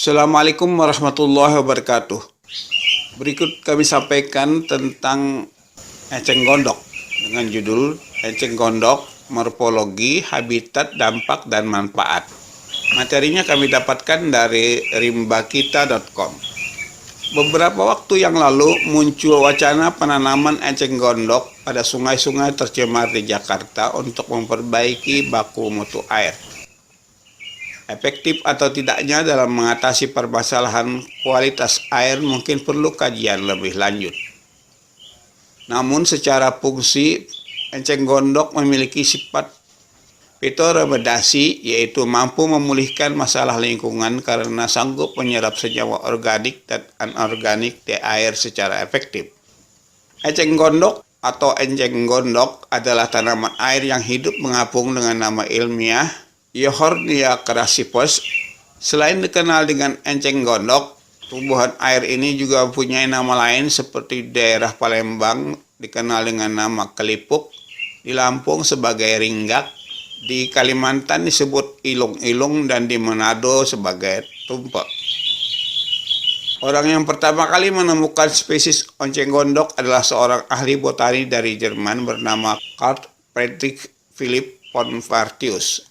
Assalamualaikum warahmatullahi wabarakatuh. Berikut kami sampaikan tentang eceng gondok dengan judul Eceng Gondok, Morfologi, Habitat, Dampak, dan Manfaat. Materinya kami dapatkan dari rimbakita.com. Beberapa waktu yang lalu muncul wacana penanaman eceng gondok pada sungai-sungai tercemar di Jakarta untuk memperbaiki baku mutu air. Efektif atau tidaknya dalam mengatasi permasalahan kualitas air mungkin perlu kajian lebih lanjut. Namun secara fungsi, eceng gondok memiliki sifat fitoremediasi, yaitu mampu memulihkan masalah lingkungan karena sanggup menyerap senyawa organik dan anorganik di air secara efektif. Eceng gondok atau enceng gondok adalah tanaman air yang hidup mengapung dengan nama ilmiah Eohornia crassipes. Selain dikenal dengan enceng gondok, tumbuhan air ini juga mempunyai nama lain seperti di daerah Palembang dikenal dengan nama kelipuk, di Lampung sebagai ringgak, di Kalimantan disebut ilung-ilung, dan di Manado sebagai tumpeng. Orang yang pertama kali menemukan spesies enceng gondok adalah seorang ahli botani dari Jerman bernama Carl Friedrich Philipp von Barthius.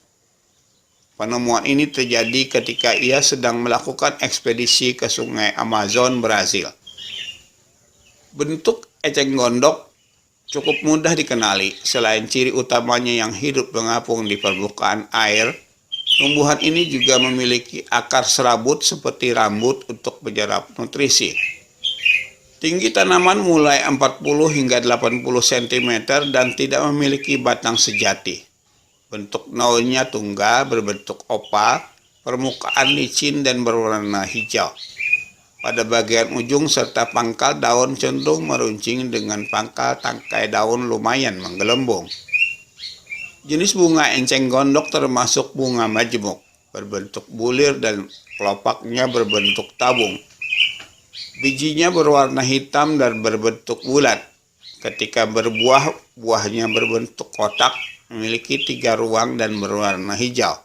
Penemuan ini terjadi ketika ia sedang melakukan ekspedisi ke sungai Amazon, Brasil. Bentuk eceng gondok cukup mudah dikenali. Selain ciri utamanya yang hidup mengapung di permukaan air, tumbuhan ini juga memiliki akar serabut seperti rambut untuk menyerap nutrisi. Tinggi tanaman mulai 40 hingga 80 cm dan tidak memiliki batang sejati. Bentuk daunnya tunggal, berbentuk oval, permukaan licin dan berwarna hijau. Pada bagian ujung serta pangkal daun cenderung meruncing dengan pangkal tangkai daun lumayan menggelembung. Jenis bunga enceng gondok termasuk bunga majemuk, berbentuk bulir dan kelopaknya berbentuk tabung. Bijinya berwarna hitam dan berbentuk bulat. Ketika berbuah, buahnya berbentuk kotak, memiliki 3 ruang dan berwarna hijau.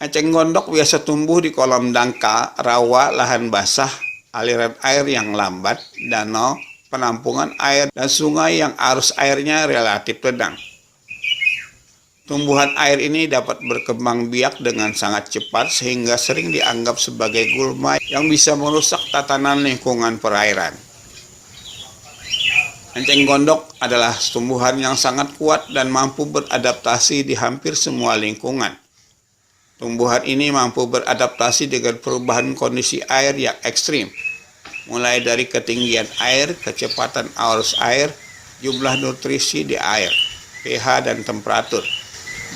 Eceng gondok biasa tumbuh di kolam dangkal, rawa, lahan basah, aliran air yang lambat, danau, penampungan air, dan sungai yang arus airnya relatif tenang. Tumbuhan air ini dapat berkembang biak dengan sangat cepat sehingga sering dianggap sebagai gulma yang bisa merusak tatanan lingkungan perairan. Eceng gondok adalah tumbuhan yang sangat kuat dan mampu beradaptasi di hampir semua lingkungan. Tumbuhan ini mampu beradaptasi dengan perubahan kondisi air yang ekstrim, mulai dari ketinggian air, kecepatan arus air, jumlah nutrisi di air, pH, dan temperatur.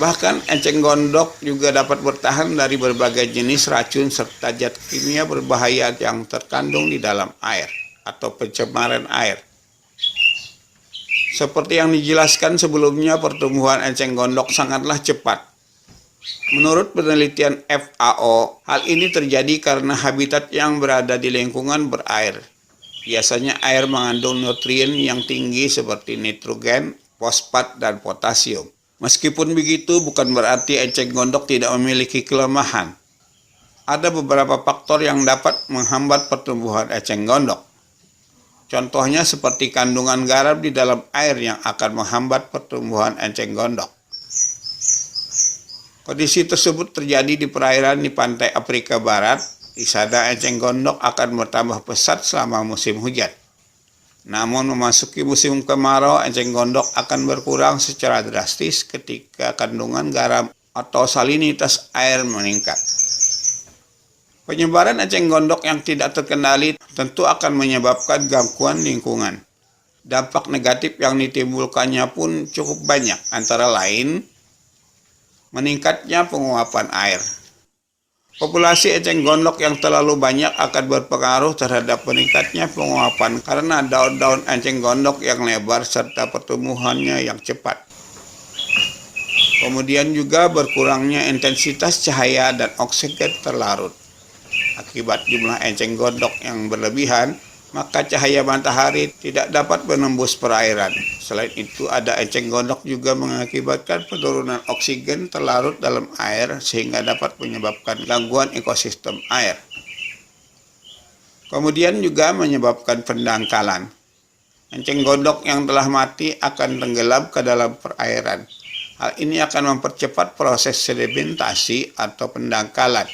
Bahkan eceng gondok juga dapat bertahan dari berbagai jenis racun serta zat kimia berbahaya yang terkandung di dalam air atau pencemaran air. Seperti yang dijelaskan sebelumnya, pertumbuhan eceng gondok sangatlah cepat. Menurut penelitian FAO, hal ini terjadi karena habitat yang berada di lingkungan berair. Biasanya air mengandung nutrien yang tinggi seperti nitrogen, fosfat, dan potasium. Meskipun begitu, bukan berarti eceng gondok tidak memiliki kelemahan. Ada beberapa faktor yang dapat menghambat pertumbuhan eceng gondok. Contohnya seperti kandungan garam di dalam air yang akan menghambat pertumbuhan eceng gondok. Kondisi tersebut terjadi di perairan di pantai Afrika Barat. Di sana eceng gondok akan bertambah pesat selama musim hujan. Namun memasuki musim kemarau, eceng gondok akan berkurang secara drastis ketika kandungan garam atau salinitas air meningkat. Penyebaran eceng gondok yang tidak terkendali tentu akan menyebabkan gangguan lingkungan. Dampak negatif yang ditimbulkannya pun cukup banyak, antara lain meningkatnya penguapan air. Populasi eceng gondok yang terlalu banyak akan berpengaruh terhadap meningkatnya penguapan karena daun-daun eceng gondok yang lebar serta pertumbuhannya yang cepat. Kemudian juga berkurangnya intensitas cahaya dan oksigen terlarut. Akibat jumlah eceng gondok yang berlebihan, maka cahaya matahari tidak dapat menembus perairan. Selain itu, ada eceng gondok juga mengakibatkan penurunan oksigen terlarut dalam air sehingga dapat menyebabkan gangguan ekosistem air. Kemudian juga menyebabkan pendangkalan. Eceng gondok yang telah mati akan tenggelam ke dalam perairan. Hal ini akan mempercepat proses sedimentasi atau pendangkalan.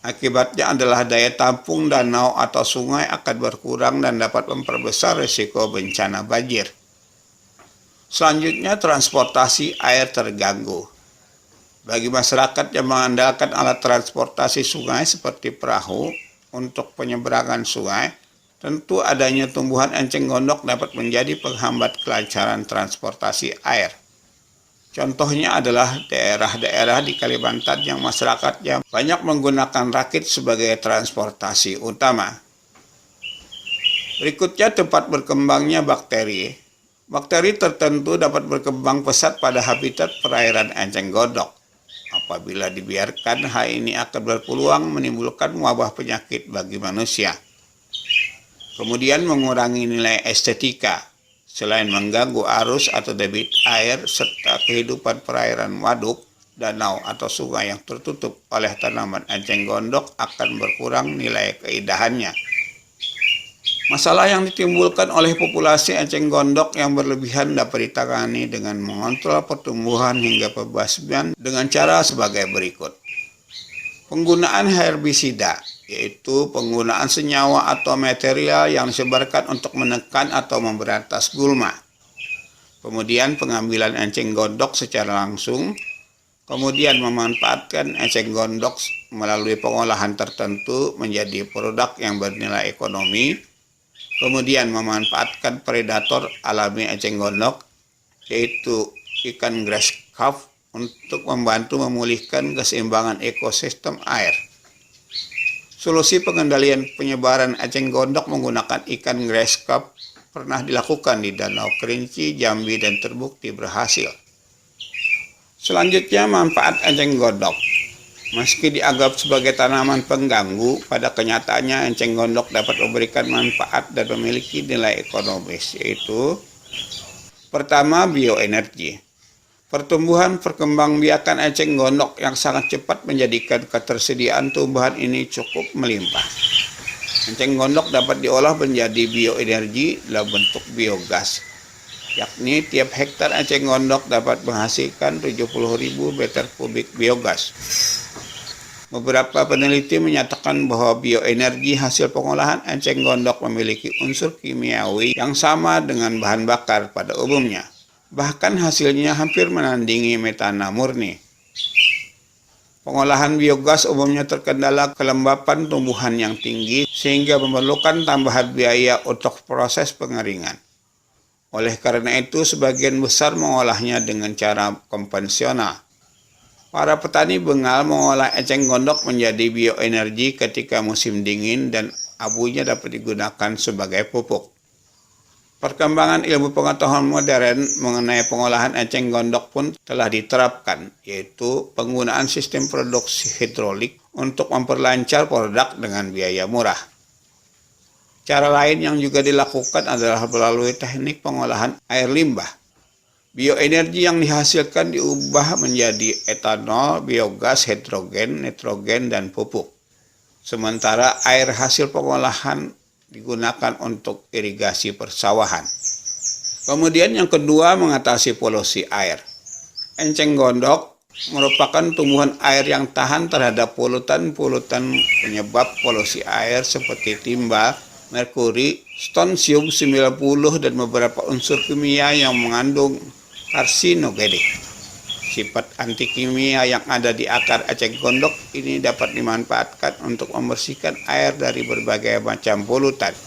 Akibatnya adalah daya tampung danau atau sungai akan berkurang dan dapat memperbesar risiko bencana banjir. Selanjutnya, transportasi air terganggu. Bagi masyarakat yang mengandalkan alat transportasi sungai seperti perahu untuk penyeberangan sungai, tentu adanya tumbuhan eceng gondok dapat menjadi penghambat kelancaran transportasi air. Contohnya adalah daerah-daerah di Kalimantan yang masyarakatnya banyak menggunakan rakit sebagai transportasi utama. Berikutnya, tempat berkembangnya bakteri. Bakteri tertentu dapat berkembang pesat pada habitat perairan eceng gondok. Apabila dibiarkan, hal ini akan berpeluang menimbulkan wabah penyakit bagi manusia. Kemudian mengurangi nilai estetika. Selain mengganggu arus atau debit air serta kehidupan perairan waduk, danau atau sungai yang tertutup oleh tanaman eceng gondok akan berkurang nilai keindahannya. Masalah yang ditimbulkan oleh populasi eceng gondok yang berlebihan dapat ditangani dengan mengontrol pertumbuhan hingga pembasmian dengan cara sebagai berikut. Penggunaan herbisida, yaitu penggunaan senyawa atau material yang disebarkan untuk menekan atau memberantas gulma. Kemudian pengambilan eceng gondok secara langsung. Kemudian memanfaatkan eceng gondok melalui pengolahan tertentu menjadi produk yang bernilai ekonomi. Kemudian memanfaatkan predator alami eceng gondok, yaitu ikan grass carp, untuk membantu memulihkan keseimbangan ekosistem air. Solusi pengendalian penyebaran eceng gondok menggunakan ikan grass carp pernah dilakukan di Danau Kerinci, Jambi, dan terbukti berhasil. Selanjutnya, manfaat eceng gondok. Meski dianggap sebagai tanaman pengganggu, pada kenyataannya eceng gondok dapat memberikan manfaat dan memiliki nilai ekonomis, yaitu pertama, bioenergi. Pertumbuhan perkembangbiakan eceng gondok yang sangat cepat menjadikan ketersediaan tumbuhan ini cukup melimpah. Eceng gondok dapat diolah menjadi bioenergi dalam bentuk biogas, yakni tiap hektar eceng gondok dapat menghasilkan 70.000 meter kubik biogas. Beberapa peneliti menyatakan bahwa bioenergi hasil pengolahan eceng gondok memiliki unsur kimiawi yang sama dengan bahan bakar pada umumnya. Bahkan hasilnya hampir menandingi metana murni. Pengolahan biogas umumnya terkendala kelembapan tumbuhan yang tinggi sehingga memerlukan tambahan biaya untuk proses pengeringan. Oleh karena itu, sebagian besar mengolahnya dengan cara konvensional. Para petani bengal mengolah eceng gondok menjadi bioenergi ketika musim dingin dan abunya dapat digunakan sebagai pupuk. Perkembangan ilmu pengetahuan modern mengenai pengolahan eceng gondok pun telah diterapkan, yaitu penggunaan sistem produksi hidrolik untuk memperlancar produk dengan biaya murah. Cara lain yang juga dilakukan adalah melalui teknik pengolahan air limbah. Bioenergi yang dihasilkan diubah menjadi etanol, biogas, hidrogen, nitrogen, dan pupuk. Sementara air hasil pengolahan digunakan untuk irigasi persawahan. Kemudian yang kedua, mengatasi polusi air. Eceng gondok merupakan tumbuhan air yang tahan terhadap polutan-polutan penyebab polusi air seperti timbal, merkuri, strontium 90, dan beberapa unsur kimia yang mengandung karsinogenik. Sifat anti kimia yang ada di akar eceng gondok ini dapat dimanfaatkan untuk membersihkan air dari berbagai macam polutan.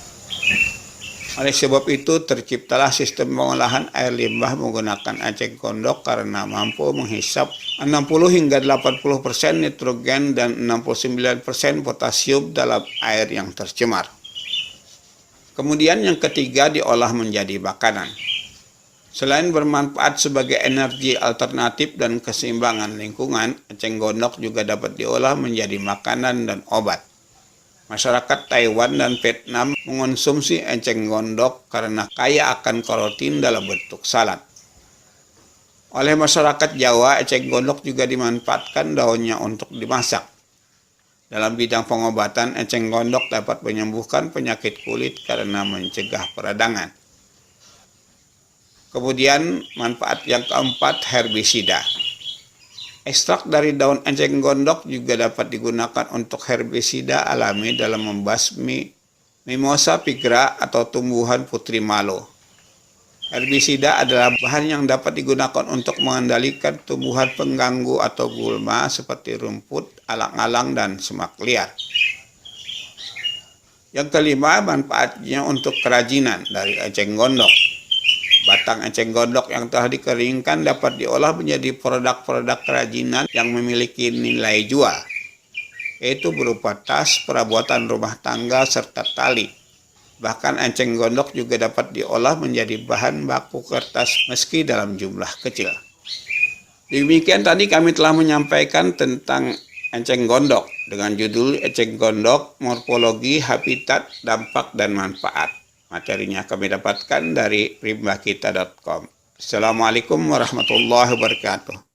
Oleh sebab itu, terciptalah sistem pengolahan air limbah menggunakan eceng gondok karena mampu menghisap 60 hingga 80% nitrogen dan 69% potasium dalam air yang tercemar. Kemudian yang ketiga, diolah menjadi makanan. Selain bermanfaat sebagai energi alternatif dan keseimbangan lingkungan, eceng gondok juga dapat diolah menjadi makanan dan obat. Masyarakat Taiwan dan Vietnam mengonsumsi enceng gondok karena kaya akan karotin dalam bentuk salad. Oleh masyarakat Jawa, enceng gondok juga dimanfaatkan daunnya untuk dimasak. Dalam bidang pengobatan, enceng gondok dapat menyembuhkan penyakit kulit karena mencegah peradangan. Kemudian manfaat yang keempat, herbisida. Ekstrak dari daun enceng gondok juga dapat digunakan untuk herbisida alami dalam membasmi Mimosa pigra atau tumbuhan putri malo. Herbisida adalah bahan yang dapat digunakan untuk mengendalikan tumbuhan pengganggu atau gulma seperti rumput, alang-alang, dan semak liar. Yang kelima, manfaatnya untuk kerajinan dari enceng gondok. Batang enceng gondok yang telah dikeringkan dapat diolah menjadi produk-produk kerajinan yang memiliki nilai jual, yaitu berupa tas, perabotan rumah tangga, serta tali. Bahkan enceng gondok juga dapat diolah menjadi bahan baku kertas meski dalam jumlah kecil. Demikian tadi kami telah menyampaikan tentang enceng gondok dengan judul Enceng Gondok, Morfologi, Habitat, Dampak, dan Manfaat. Materinya kami dapatkan dari rimbakita.com. Assalamualaikum warahmatullahi wabarakatuh.